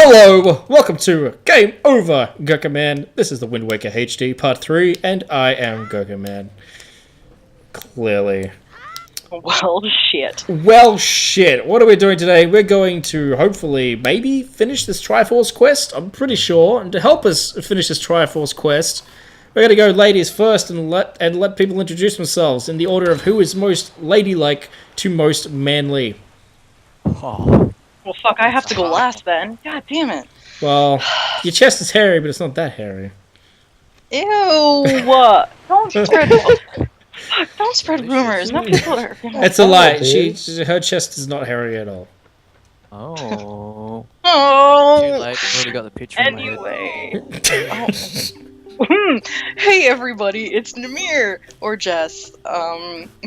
Hello, welcome to Game Over, Gerkinman. This is the Wind Waker HD Part 3, and I am Gerkinman. Clearly. Well, shit. Well, shit. What are we doing today? We're going to, hopefully, maybe finish this Triforce quest, I'm pretty sure. And to help us finish this Triforce quest, we're going to go ladies first and let people introduce themselves in the order of who is most ladylike to most manly. Oh. Well, fuck, I have to go last then. God damn it. Well, your chest is hairy, but it's not that hairy. Ew. Don't spread... Fuck, don't spread rumors. No people are... It's a lie. Her chest is not hairy at all. Oh. Oh. Too late. I've already got the picture in my head. Hey everybody, it's Namir, or Jess.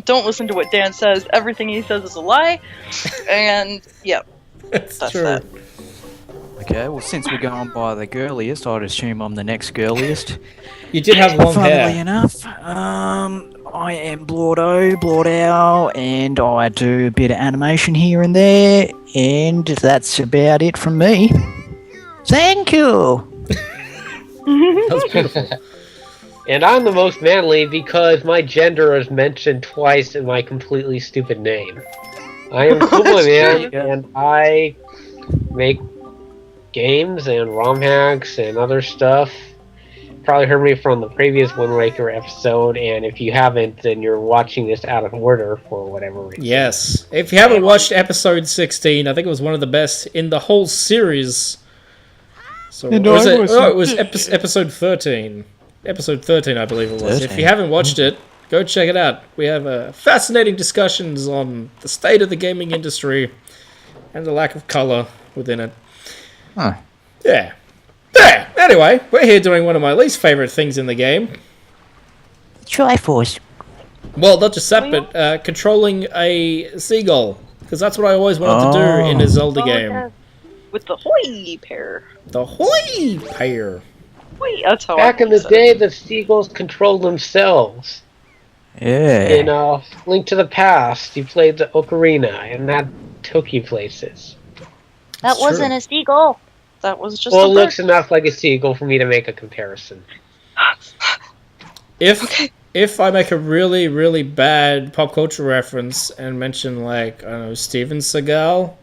Don't listen to what Dan says. Everything he says is a lie. And, yep. That's true. That. Okay, well, since we're going by the girliest, I'd assume I'm the next girliest. You did have long Funnily hair. enough, I am Blordo, and I do a bit of animation here and there, and that's about it from me. Thank you! That was beautiful. And I'm the most manly because my gender is mentioned twice in my completely stupid name. I am Kuma Man, and I make games and ROM hacks and other stuff. Probably heard me from the previous Wind Waker episode, and if you haven't, then you're watching this out of order for whatever reason. Yes. If you haven't watched episode 16, I think it was one of the best in the whole series. So it was episode 13. Episode 13, I believe it was. 13. If you haven't watched it, go check it out. We have fascinating discussions on the state of the gaming industry and the lack of color within it. Huh. Yeah. Anyway, we're here doing one of my least favorite things in the game. Triforce. Well, not just that, but controlling a seagull. Because that's what I always wanted to do in a Zelda game. Yeah. With the hoy pair. The hoy pair. Hoy, that's how Back in the day, the seagulls controlled themselves. Yeah. In Link to the Past, you played the ocarina, and that took you places. That wasn't a seagull. That was just Well, a it bird. looks enough like a seagull for me to make a comparison. If I make a really, really bad pop culture reference and mention, like, I don't know, Steven Seagal...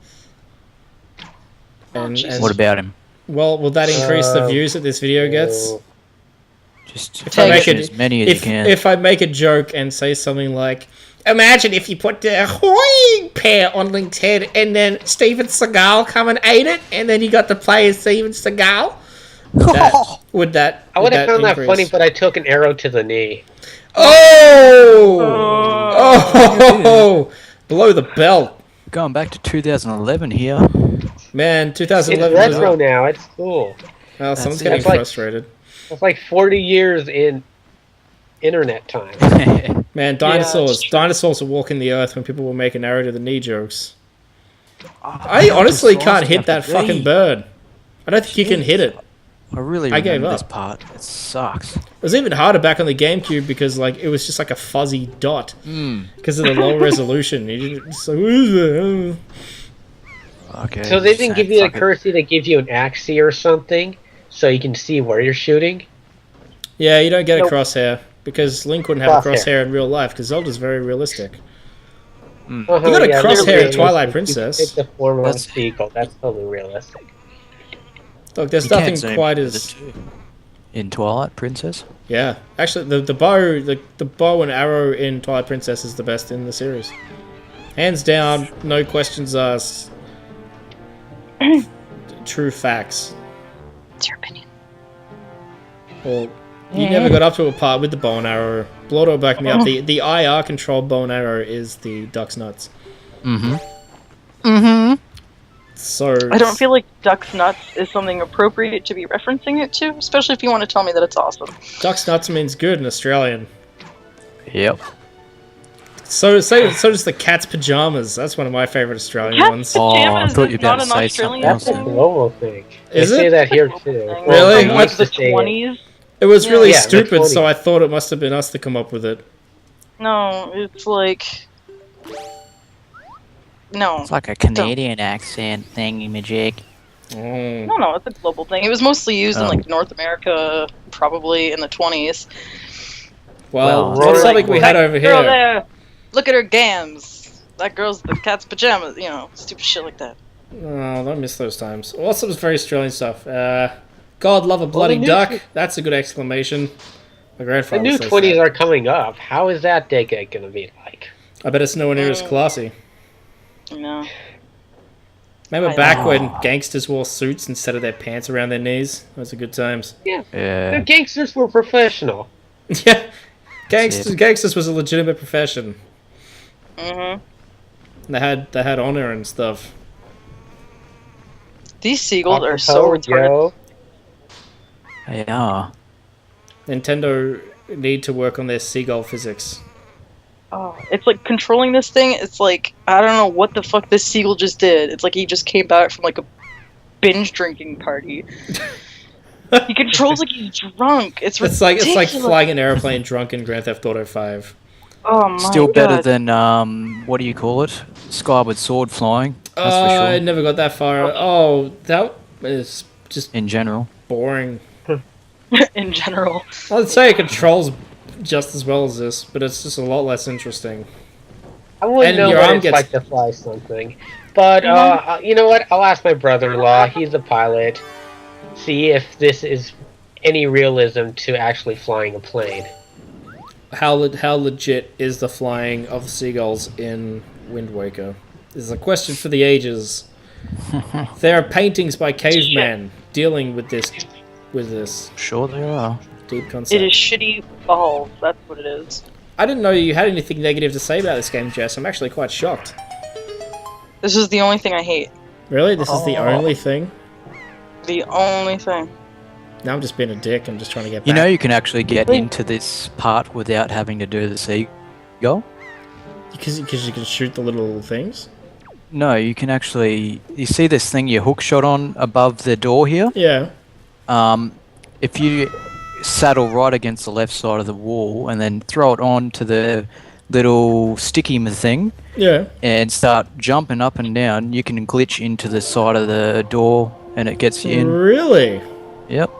And What about him? well, will that increase the views that this video gets? Just If I make take it- as many as you can. If I make a joke and say something like, imagine if you put the hoy pair on Link's head and then Steven Seagal come and ate it, and then you got to play as Steven Seagal? Would that I would have found increase? that funny, but I took an arrow to the knee. Oh! Below the belt. Going back to 2011 here. Man, It's 2011 retro now, it's cool. Well, someone's it. getting That's like- frustrated. It's like 40 years in internet time. Man, that's dinosaurs. true. Dinosaurs were walking the earth when people were making arrow to the knee jokes. I honestly can't hit that fucking bird. I don't think you can hit it. I really I gave remember this up. part. It sucks. It was even harder back on the GameCube because like it was just like a fuzzy dot because of the low resolution. You didn't, so Okay. So they didn't give you a fuck it. cursor, they give you an axis or something, so you can see where you're shooting. yeah, you don't get a Nope. crosshair because Link wouldn't have a Crosshair. crosshair in real life because Zelda's very realistic. Uh-huh, You got a crosshair they're in Twilight realistic. Princess. It's the form of a That's- seagull. That's totally realistic. Look, there's You can't nothing zoom quite with as it too. In Twilight Princess. yeah. Actually, the bow and arrow in Twilight Princess is the best in the series, hands down, no questions asked. True facts. What's your opinion? Well, you never got up to a part with the bow and arrow. Blotto backed me up. The IR controlled bow and arrow is the duck's nuts. So I don't feel like Duck's Nuts is something appropriate to be referencing it to, especially if you want to tell me that it's awesome. duck's nuts means good in Australian. Yep. So does the cat's pajamas. That's one of my favorite Australian Cat's ones. Oh, I pajamas thought is you were not about an to say Australian something That's a else. thing. global thing. Is they it? say that here too. Really? Well, From What- like the 20s? It was really Yeah, the stupid, so 20s. I thought it must have been us to come up with it. No, it's like... No. It's like a Canadian accent thingy-majig. Oh. No, it's a global thing. It was mostly used in like North America, probably in the 20s. Well, Well, what's something we had over Girl here? there, look at her gams. That girl's the cat's pajamas. You know, stupid shit like that. Oh, I miss those times. Also, some very Australian stuff. God love a bloody new duck. tw- That's a good exclamation. My The grandfather new says 20s that. are coming up. How is that decade gonna be like? I bet it's nowhere near as classy. No. Remember I back know. when gangsters wore suits instead of their pants around their knees? Those are good times. Yeah. The Yeah. gangsters were professional. Yeah, gangsters. it. Gangsters was a legitimate profession. Mhm. They had honor and stuff. These seagulls are so Apropos, retarded. yo. They are. Nintendo need to work on their seagull physics. Oh, it's like controlling this thing. It's like I don't know what the fuck this seagull just did. It's like he just came back from like a binge drinking party. He controls like he's drunk. It's It's ridiculous. like flying an airplane drunk in Grand Theft Auto 5. Oh my Still god. better than what do you call it? Skyward sword flying. That's for I sure. never got that far. Oh, that is just In general. boring. in general. I'd say it controls just as well as this, but it's just a lot less interesting. I wouldn't And know your what arm it's gets- like to fly something. But, you know what? I'll ask my brother-in-law. He's a pilot. See if this is any realism to actually flying a plane. How legit is the flying of seagulls in Wind Waker? This is a question for the ages. There are paintings by cavemen dealing with this Sure they are. deep concept. It is shitty balls. That's what it is. I didn't know you had anything negative to say about this game, Jess. I'm actually quite shocked. This is the only thing I hate. Really? This is the Oh. only thing? The only thing. Now I'm just being a dick. I'm just trying to get back. You know you can actually get into this part without having to do the seagull? Because you can shoot the little things? No, you can actually... You see this thing you hook shot on above the door here? Yeah. If you saddle right against the left side of the wall and then throw it on to the little sticky thing Yeah. and start jumping up and down, you can glitch into the side of the door and it gets you in. Really? Yep.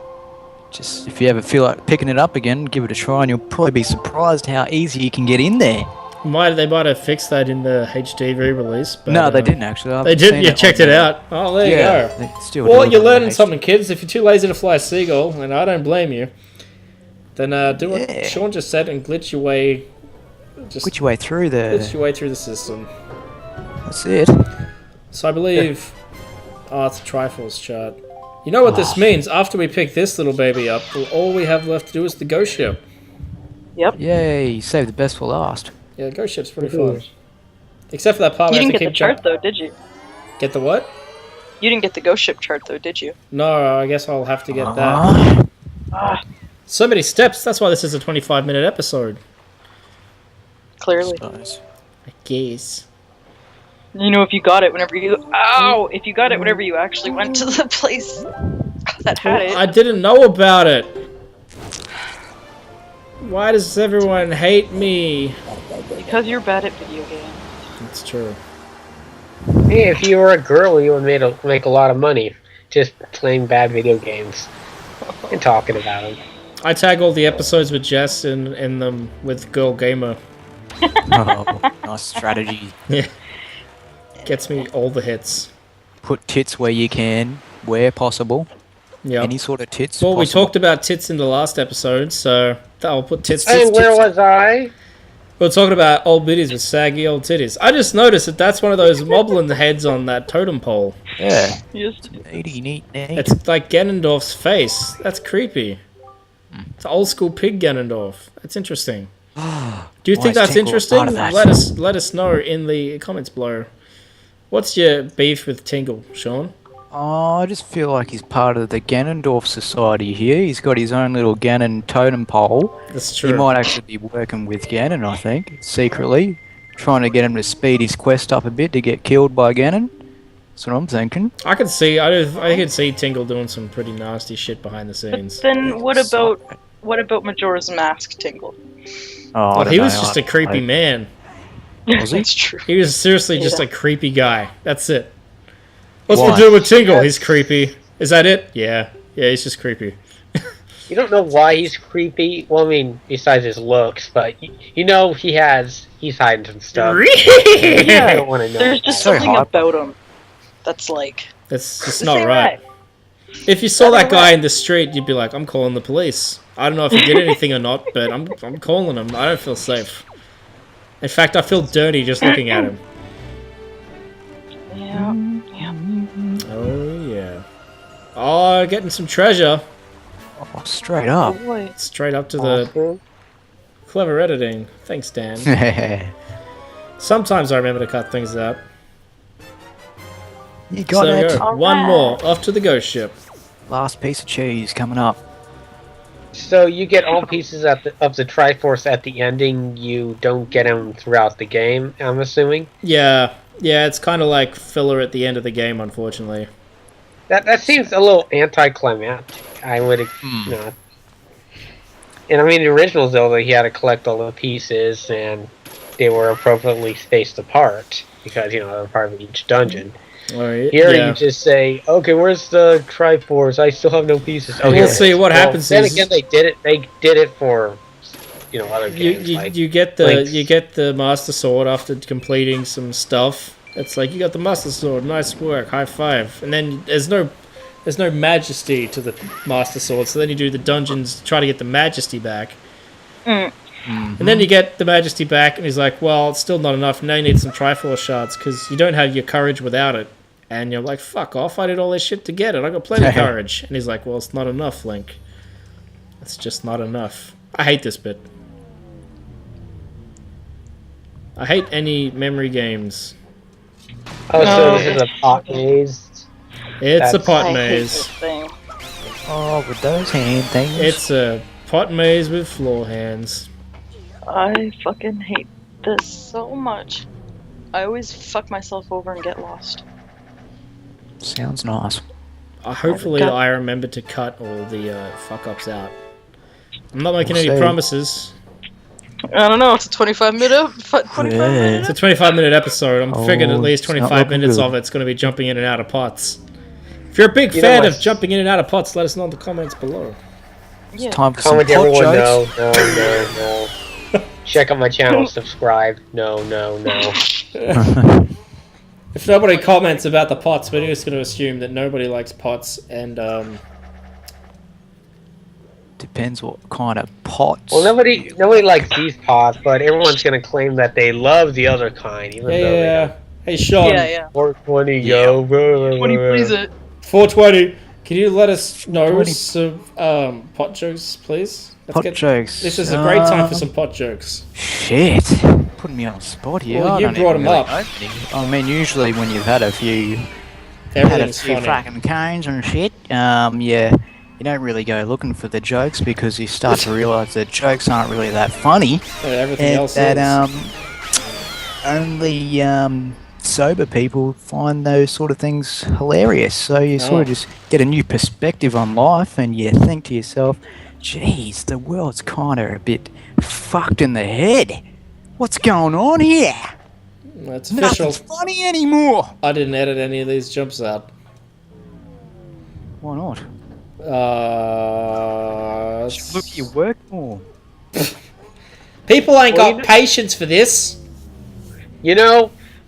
Just if you ever feel like picking it up again, give it a try and you'll probably be surprised how easy you can get in there. They might have fixed that in the HD re-release. But, No, they didn't actually. I've They seen didn't. You on checked it the- out. Oh, there you Yeah, go. they still Well, do it you're on the learning HD. something, kids. If you're too lazy to fly a seagull, and I don't blame you, then do what Yeah. Sean just said and glitch your way. Just Which way through glitch the... your way through the system. That's it. So I believe. Oh, it's a Triforce chart. You know what this means? After we pick this little baby up, all we have left to do is the ghost ship. Yep. Yay, save the best for last. Yeah, the ghost ship's pretty fun. Except for that part You where I didn't have to get the keep chart jumping. though, did you? Get the what? You didn't get the ghost ship chart though, did you? No, I guess I'll have to get that. Ah, So many steps. That's why this is a 25-minute episode. Clearly. suppose. I guess. You know, if you got it whenever you... Ow! If you got it whenever you actually went to the place that had it. I didn't know about it. Why does everyone hate me? Because you're bad at video games. It's true. Hey, if you were a girl, you would make a lot of money just playing bad video games and talking about them. I tag all the episodes with Jess in them with Girl Gamer. Oh, nice strategy. Yeah. Gets me all the hits. Put tits where you can, where possible. Yeah. Any sort of tits. Well, we possible. talked about tits in the last episode, so I'll put tits. And where was I? We're talking about old biddies with saggy old titties. I just noticed that that's one of those moblin heads on that totem pole. Yeah. Yes. Neat, neat. It's like Ganondorf's face. That's creepy. It's old school pig Ganondorf. That's interesting. Do you Why think is that's Tingle a interesting? part of that? Let us know in the comments below. What's your beef with Tingle, Sean? Oh, I just feel like he's part of the Ganondorf society here. He's got his own little Ganon totem pole. That's He true. might actually be working with Ganon, I think, secretly. Trying to get him to speed his quest up a bit to get killed by Ganon. That's what I'm thinking. I could see. I could see Tingle doing some pretty nasty shit behind the scenes. Then what about Majora's Mask, Tingle? Oh, I Well, don't he was know, just I a creepy don't know. man. Was he? That's true. He was seriously just Yeah. a creepy guy. That's it. What's Why? we doing with Tingle? He's creepy. Is that it? Yeah. Yeah, he's just creepy. You don't know why he's creepy. Well, I mean, besides his looks, but you know he's hiding some stuff. I Yeah, don't want to know. there's just So something hot. about him that's like. That's just this not ain't right. If you saw that guy in the street, you'd be like, I'm calling the police. I don't know if he did anything or not, but I'm calling him. I don't feel safe. In fact, I feel dirty just looking at him. Yeah. Oh, yeah. Oh, getting some treasure. Oh, straight Oh up. boy. Straight up to the clever editing. Thanks, Dan. Sometimes I remember to cut things out. You got So there it. we go. All One right. more. Off to the ghost ship. Last piece of cheese coming up. So you get all pieces of the Triforce at the ending. You don't get them throughout the game. I'm assuming. Yeah. Yeah, it's kind of like filler at the end of the game, unfortunately. That seems a little anticlimactic. I would not. And I mean, the original Zelda, he had to collect all the pieces, and they were appropriately spaced apart because they were part of each dungeon. Here you just say, "Okay, where's the Triforce? I still have no pieces." Oh, We'll here it see is. what happens Then is- again, they did it. They did it for other games. You get the Link's- Master Sword after completing some stuff. It's like you got the Master Sword, nice work, high five. And then there's no majesty to the Master Sword, so then you do the dungeons to try to get the majesty back. And then you get the majesty back, and he's like, "Well, it's still not enough. Now you need some Triforce shards because you don't have your courage without it." And you're like, "Fuck off! I did all this shit to get it. I got plenty of courage." And he's like, "Well, it's not enough, Link. It's just not enough." I hate this bit. I hate any memory games. Oh, so this is a pot maze. It's a That's- pot I hate maze. this thing. Oh, with those hand things. It's a pot maze with floor hands. I fucking hate this so much. I always fuck myself over and get lost. Sounds nice. Hopefully, God. I remember to cut all the fuck ups out. I'm not making We'll any see. promises. I don't know. It's a 25-minute. 25 Yeah. It's minutes. a 25-minute episode. I'm figuring at Oh, least it's not 25 looking minutes good. of it's going to be jumping in and out of pots. If you're a big You know fan what? of jumping in and out of pots, let us know in the comments below. Yeah. Time for some Comment pot everyone. jokes. No. Check out my channel. Subscribe. No. If nobody comments about the pots, we're just going to assume that nobody likes pots and Depends what kind of pots. Well, nobody likes these pots, but everyone's gonna claim that they love the other kind, even though they yeah. Hey Sean, Yeah. 420 Yeah. go. 20 please it. 420. Can you let us know 420. some pot jokes, please? pot jokes. This is a great time for some pot jokes. Shit. Putting me on the spot here. Well, I you don't brought even 'em really up. know any. I mean, usually when you've had a few Everything's funny. fucking canes and shit, you don't really go looking for the jokes because you start to realise that jokes aren't really that funny. Everything And else that is. only sober people find those sort of things hilarious. So you sort of just get a new perspective on life, and you think to yourself, "Geez, the world's kind of a bit fucked in the head. What's going on here? That's official. Nothing's funny anymore." I didn't edit any of these jumps out. Why not? Look, Look at your work more. people ain't Well, got patience for this. When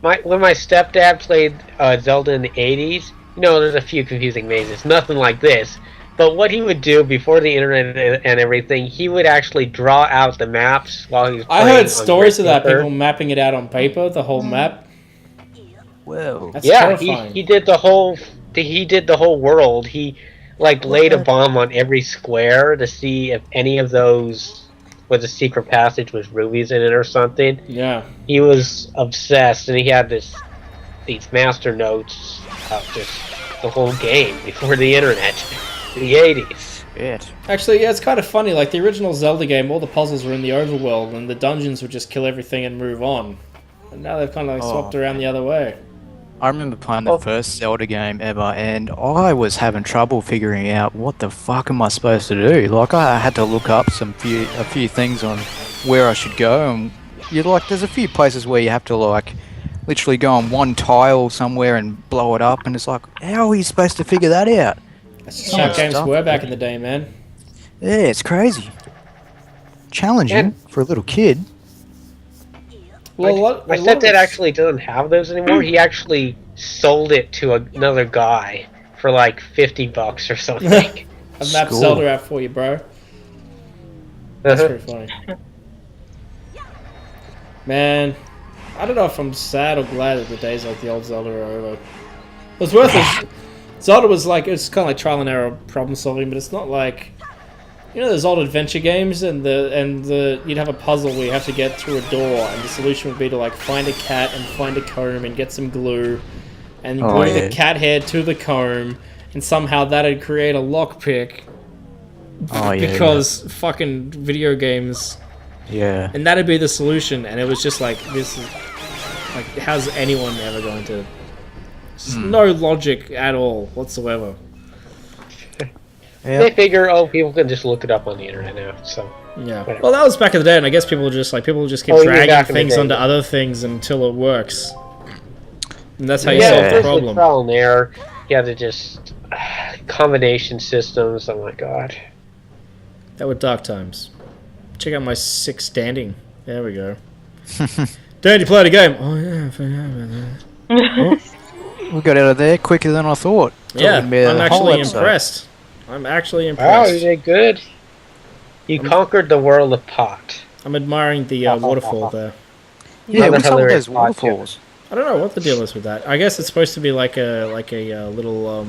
my stepdad played Zelda in the 80s, there's a few confusing mazes. Nothing like this. But what he would do before the internet and everything, he would actually draw out the maps while he was playing. I heard on stories of that, paper. people mapping it out on paper, the whole map. Whoa. That's Yeah, terrifying. he did the whole world. He laid a bomb on every square to see if any of those was a secret passage with rubies in it or something. Yeah. He was obsessed, and he had these master notes of just the whole game before the internet, the 80s. Shit. Actually, yeah, it's kind of funny. Like the original Zelda game, all the puzzles were in the overworld, and the dungeons would just kill everything and move on. And now they've kind of swapped around the other way. I remember playing the first Zelda game ever, and I was having trouble figuring out what the fuck am I supposed to do. Like, I had to look up a few things on where I should go, and there's a few places where you have to literally go on one tile somewhere and blow it up, and it's like, how are you supposed to figure that out? That's just how games stuff. were back in the day, man. Yeah, it's crazy. Challenging And- for a little kid. Well, My stepdad actually doesn't have those anymore. He actually sold it to another guy for like $50 or something. I've mapped Score. Zelda out for you, bro. That's Uh-huh. pretty funny. Man, I don't know if I'm sad or glad that the days like the old Zelda are over. It was worth it. Zelda was like, it's kind of like trial and error problem solving, but it's not like, you know, those old adventure games and the you'd have a puzzle where you have to get through a door, and the solution would be to like find a cat and find a comb and get some glue and glue the cat head to the comb, and somehow that'd create a lockpick. Oh, yeah. Because fucking video games, Yeah. and that'd be the solution, and it was just like, this is like, how's anyone ever going to, no logic at all whatsoever. Yeah. They figure, oh, people can just look it up on the internet now. So Yeah, whatever. well, that was back in the day, and I guess people just keep Oh, you mean dragging back in the things day, onto yeah. other things until it works, and that's how you yeah, solve the first with problem. trial and error, you have to just combination systems. Oh my god. That were dark times. Check out my 6 standing. There we go. Dan, you played a game? Oh yeah, I forgot about that. We got out of there quicker than I thought. Yeah, Talking about I'm the whole actually episode. impressed. I'm actually Wow, impressed. you did good. You conquered the world of pot. I'm admiring the waterfall there. Yeah, Another what's up with hilarious those podcast. waterfalls? I don't know what the deal is with that. I guess it's supposed to be like a little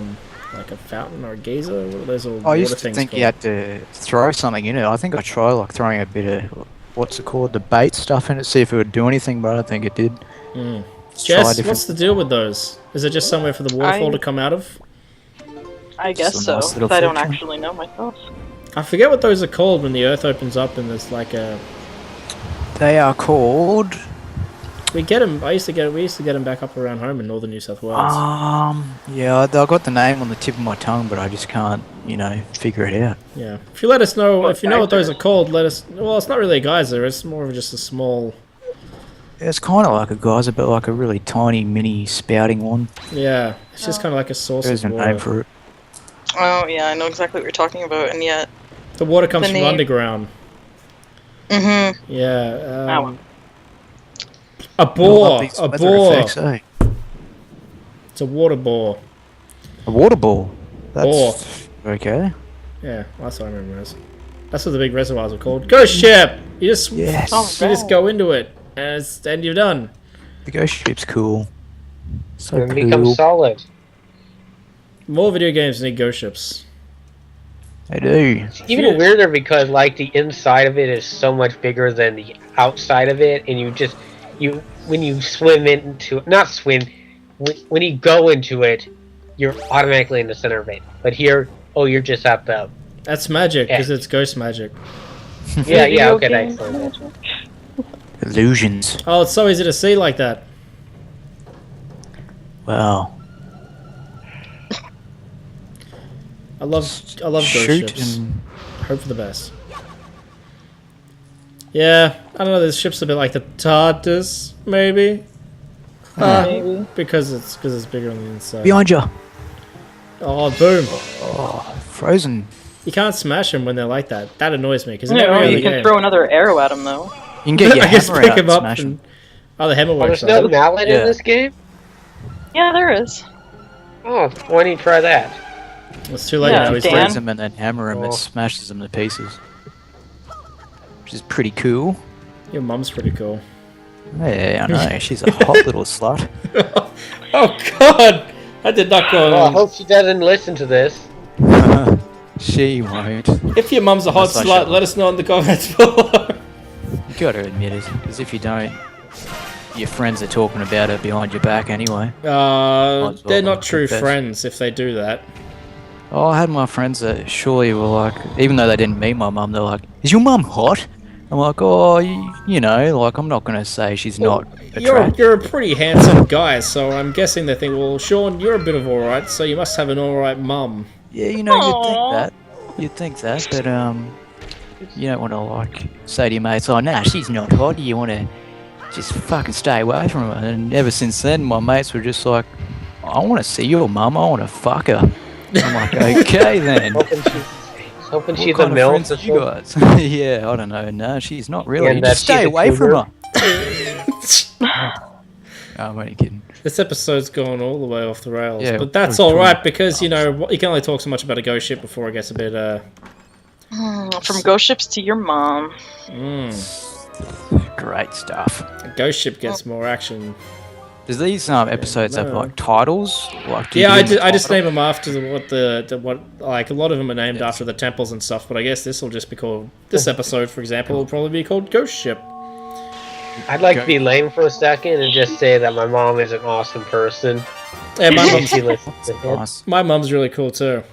like a fountain or a geyser. What are those little I water used to things think called? you had to throw something in it. I think I tried like throwing a bit of, what's it called, the bait stuff in it, see if it would do anything, but I don't think it did. Just try Jess, different- what's the deal with those? Is it just somewhere for the waterfall I- to come out of? I guess Just a so. nice little but I don't feature. actually know myself. I forget what those are called when the earth opens up and there's like a. They are called. We get them. We used to get them back up around home in northern New South Wales. Yeah, I got the name on the tip of my tongue, but I just can't, figure it out. Yeah. If you let us know, What if you know what those are geyser? called, let us. Well, it's not really a geyser. It's more of just a small. It's kind of like a geyser, but like a really tiny mini spouting one. Yeah. It's just kind of like a source There's a of name water. for it. Oh yeah, I know exactly what you're talking about, and yet. The water comes The from name. underground. Mm-hmm. Yeah. Ow. A I love bore. these A weather bore. effects, eh? It's a water bore. A water ball. That's Bore. okay. Yeah, that's what I remember. That's what the big reservoirs are called. Ghost ship. You just Yes. Oh, you just go into it, and you're done. The ghost ship's cool. So And become cool. solid. More video games need ghost ships. They do. Even weirder because like the inside of it is so much bigger than the outside of it, and when you swim into not swim, when you go into it, you're automatically in the center of it. But here, you're just at the That's magic because Yeah. it's ghost magic. yeah Video okay game thanks. magic. Illusions. Oh, it's so easy to see like that. Wow. I love ghost Shoot ships. and Hope for the best. Yeah, I don't know. This ship's a bit like the TARDIS, maybe. Maybe. Because it's bigger on the inside. behind you. Oh, boom! Frozen. You can't smash them when they're like that. That annoys me because in No, every you other can game, throw another arrow at him though. You can get your I just hammer pick out him and up smash and them. oh, the hammer Oh, works. there's no on it. mallet Yeah. in this game? Yeah, there is. Oh, why don't you try that? It's too late Yeah, now. He's Dan. dead. Freeze them and then hammer them Oh. and smashes them to pieces. Which is pretty cool. Your mum's pretty cool. Yeah, I know. She's a hot little slut. Oh God! I did not go. Well, I hope she doesn't listen to this. She won't. If your mum's a hot That's not slut, sure. let us know in the comments below. You gotta admit it, because if you don't, your friends are talking about it behind your back anyway. well They're not true confess. friends if they do that. Oh, I had my friends that surely were like, even though they didn't meet my mum, they're like, "Is your mum hot?" I'm like, "Oh, you know, like I'm not gonna say she's not attractive." You're a pretty handsome guy, so I'm guessing they think, well, Sean, you're a bit of alright, so you must have an alright mum. Yeah, you know, Aw. you'd think that, but you don't want to like say to your mates, "Oh, nah, she's not hot." You want to just fucking stay away from her. And ever since then, my mates were just like, I want to see your mum. I want to fuck her. I'm like, okay then. Hoping What she's a kind of MILF friends or are you something. guys? Yeah, I don't know. No, she's not really. And You that just stay she's a away from cougar? her. I'm only kidding. This episode's gone all the way off the rails, Yeah, but that's we're all right talking- because you know you can only talk so much about a ghost ship before it gets a bit. From ghost ships to your mom. Great stuff. A ghost ship gets more action. Does these episodes have no. like titles? Like, do you Yeah, give them a I just title? name them after what like a lot of them are named after the temples and stuff. But I guess this will just be called this episode, for example, will probably be called Ghost Ship. I'd like to be lame for a second and just say that my mom is an awesome person. Yeah, my And mum's she listens to him. Nice. my mum's really cool too.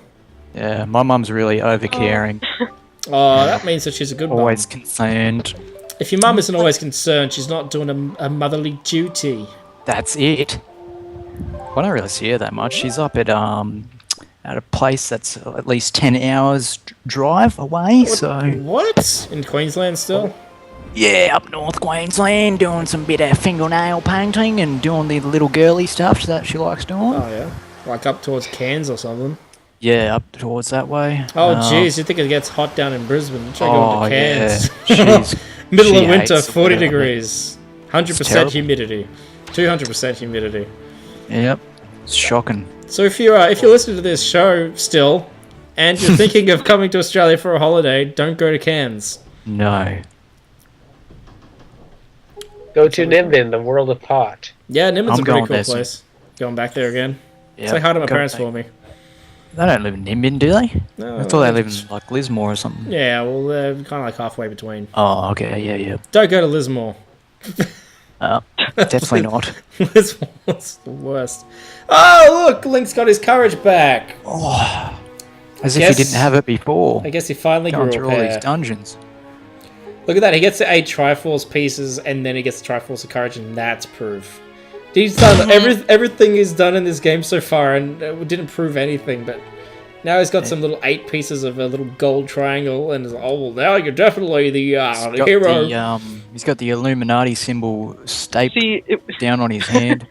Yeah, my mum's really overcaring, Oh, that means that she's a good mum. always concerned. If your mum isn't always concerned, she's not doing a motherly duty. That's it. I don't really see her that much. She's up at a place that's at least 10 hours drive away. So What? In Queensland still? yeah, up North Queensland, doing some bit of fingernail painting and doing the little girly stuff that she likes doing. Oh yeah, like up towards Cairns or something. Yeah, up towards that way. Oh jeez, you think it gets hot down in Brisbane? Try going Oh to Cairns. yeah, she's Middle she of winter, hates the 40 weather. degrees, 100% terrible. humidity, 200% humidity. Yep, it's shocking. So if you're listening to this show still, and you're thinking of coming to Australia for a holiday, don't go to Cairns. No. Go to Nimbin, the world of pot. Yeah, Nimbin's I'm a pretty going cool there soon. place. Going back there again. Yep, Say hi to my gotta parents take- for me. They don't live in Nimbin, do they? No, I thought they live in like Lismore or something. Yeah, well, they're kind of like halfway between. Oh, okay, yeah. Don't go to Lismore. Definitely not. Lismore's the worst. Oh, look, Link's got his courage back. As if Guess- he didn't have it before. I guess he finally Going grew through a all these pair. dungeons. Look at that, he gets the 8 Triforce pieces, and then he gets the Triforce of Courage, and that's proof. He's done everything he's done in this game so far, and didn't prove anything, but now he's got some little 8 pieces of a little gold triangle, and is like, oh, well, now you're definitely the Got hero. he's got the Illuminati symbol staped See, down on his hand.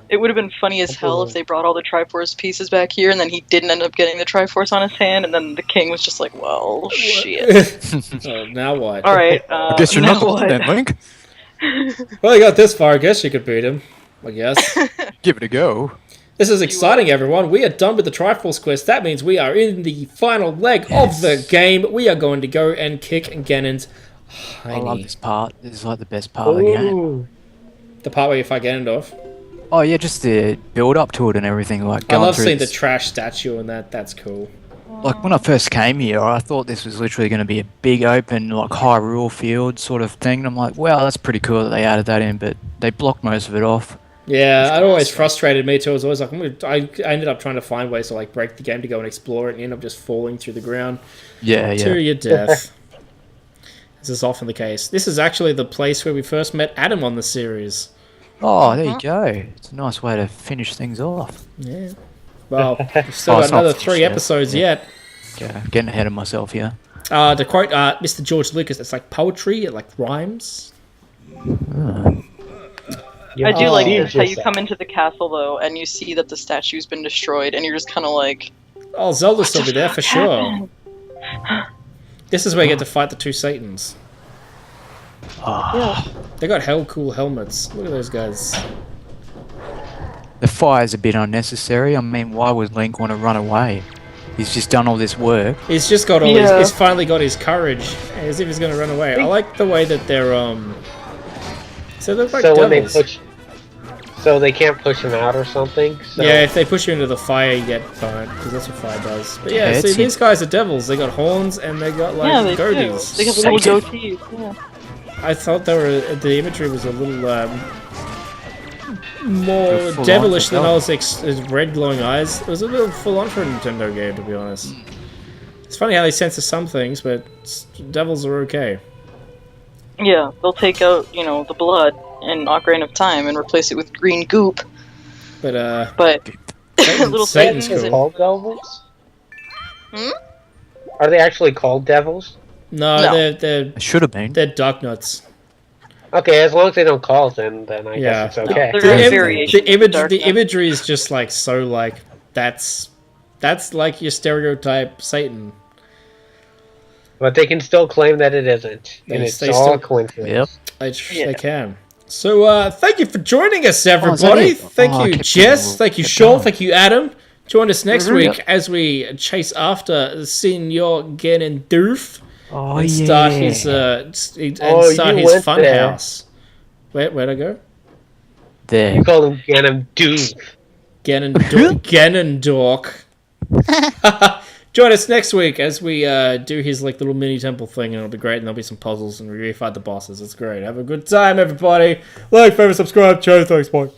it would have been funny as hell if they brought all the Triforce pieces back here, and then he didn't end up getting the Triforce on his hand, and then the king was just like, well, shit. Oh, now what? All right. I guess you're now not the what? one then, Link. Well, you got this far, I guess you could beat him. I guess. Give it a go. This is exciting, everyone. We are done with the Triforce quest. That means we are in the final leg of the game. We are going to go and kick Ganon's I love hiney. this part. This is like the best part of the game. Ooh. The part where you fight Ganondorf. Oh yeah, just the build up to it and everything. Like I going love through seeing the this- trash statue and that. That's cool. Like when I first came here, I thought this was literally going to be a big open, like Hyrule field sort of thing. And I'm like, wow, that's pretty cool that they added that in, but they blocked most of it off. Yeah, it always frustrated me too. I was always like, I ended up trying to find ways to like break the game to go and explore it, and end up just falling through the ground Yeah, to yeah. your death. This is often the case. This is actually the place where we first met Adam on the series. Oh, there you go. It's a nice way to finish things off. Yeah. Well, we've still Oh, got it's not another finished 3 yet. episodes Yeah. yet. Okay, getting ahead of myself here. To quote Mr. George Lucas, it's like poetry, it like rhymes. I do like Deceived this, how you yourself. come into the castle, though, and you see that the statue's been destroyed, and you're just kind of like, Oh, Zelda still be there for sure. This is where you get to fight the 2 Satans. Oh, They got hell cool helmets. Look at those guys. the fire's a bit unnecessary. I mean, why would Link want to run away? He's just done all this work. He's just got all Yeah. he's finally got his courage, as if he's gonna run away. I like the way that they're so they're like So when they devils. push, so they can't push him out or something. So Yeah, if they push you into the fire, you get burnt, because that's what fire does. But yeah, Yeah, see, it's- these guys are devils. They got horns and they got like yeah, they do. goatees. They have little Satan. goatees. Yeah. I thought they were the imagery was a little more They're full devilish on than for I was his red glowing eyes. It was a little full on for a Nintendo game, to be honest. It's funny how they censor some things, but devils are okay. Yeah, they'll take out, the blood in Ocarina of Time and replace it with green goop, But but little Satan's Satans cool. called devils? Hmm? Are they actually called devils? No, No. they're It should have been. they're dark nuts. Okay, as long as they don't call us in, then I Yeah. guess it's okay. There The, is im- variation the image, with the Darkness. imagery is just like so like that's like your stereotype Satan. But they can still claim that it isn't. And it's They all still- a coincidence. They can. So thank you for joining us, is that everybody. it? Thank Oh, I you, kept Jess. going. Thank you, Kept Sean. going. Thank you, Adam. Join us next Mhm. week as we chase after Senior Ganondorf Oh, and yeah. start his Oh, start you his went fun there. house. Where'd I go? There. You call him Ganondorf. Ganondorf. Join us next week as we do his like little mini temple thing, and it'll be great. And there'll be some puzzles, and we fight the bosses. It's great. Have a good time, everybody. Like, favorite, subscribe, show. Thanks, bye.